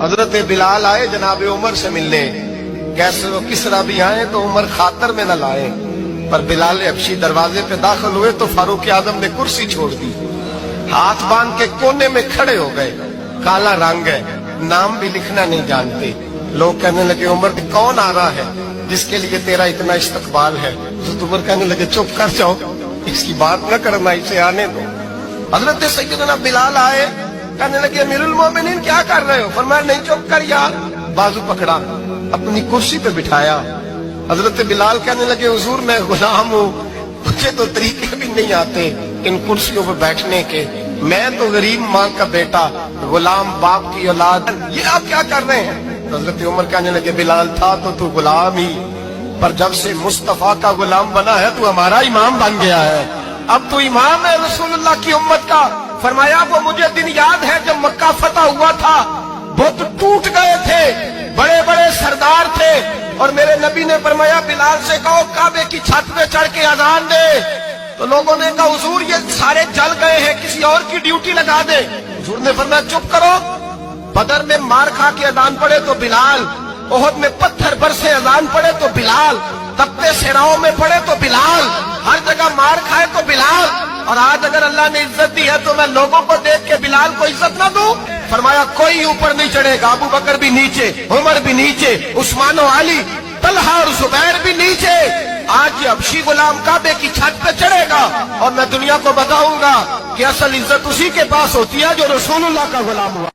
حضرت بلال آئے جناب عمر سے ملنے، کیسے وہ کس طرح بھی آئے تو عمر خاطر میں نہ لائے، پر بلال حبشی دروازے پہ داخل ہوئے تو فاروق اعظم نے کرسی چھوڑ دی، ہاتھ باندھ کے کونے میں کھڑے ہو گئے، کالا رنگ ہے، نام بھی لکھنا نہیں جانتے۔ لوگ کہنے لگے عمر کون آ رہا ہے جس کے لیے تیرا اتنا استقبال ہے؟ حضرت عمر کہنے لگے چپ کر جاؤ، اس کی بات نہ کرنا، اسے آنے دو۔ حضرت سیدنا بلال آئے، کہنے لگے امیر المومنین کیا کر رہے ہو؟ فرمایا نہیں چپ کر یار، بازو پکڑا، اپنی کرسی پہ بٹھایا۔ حضرت بلال کہنے لگے حضور میں غلام ہوں، مجھے تو طریقے بھی نہیں آتے ان کرسیوں پہ بیٹھنے کے، میں تو غریب ماں کا بیٹا، غلام باپ کی اولاد، یہ آپ کیا کر رہے ہیں؟ حضرت عمر کہنے لگے بلال تھا تو غلام ہی، پر جب سے مصطفیٰ کا غلام بنا ہے تو ہمارا امام بن گیا ہے، اب تو امام ہے رسول اللہ کی امت کا۔ فرمایا وہ مجھے دن یاد ہے جب مکہ فتح ہوا تھا، بت ٹوٹ گئے تھے، بڑے بڑے سردار تھے، اور میرے نبی نے فرمایا بلال سے کہو کعبے کی چھت پہ چڑھ کے اذان دے، تو لوگوں نے کہا حضور یہ سارے جل گئے ہیں، کسی اور کی ڈیوٹی لگا دے۔ حضور نے فرمایا چپ کرو، بدر میں مار کھا کے اذان پڑے تو بلال، احد میں پتھر برسے اذان پڑے تو بلال، تپتے صحراؤں میں پڑے تو بلال، ہر جگہ مار کھائے تو بلال، اور آج اگر اللہ نے عزت دی ہے تو میں لوگوں کو دیکھ کے بلال کو عزت نہ دوں؟ فرمایا کوئی اوپر نہیں چڑھے گا، ابو بکر بھی نیچے، عمر بھی نیچے، عثمان و علی، طلحہ اور زبیر بھی نیچے۔ آج یہ حبشی غلام کعبے کی چھت پہ چڑھے گا اور میں دنیا کو بتاؤں گا کہ اصل عزت اسی کے پاس ہوتی ہے جو رسول اللہ کا غلام ہوا۔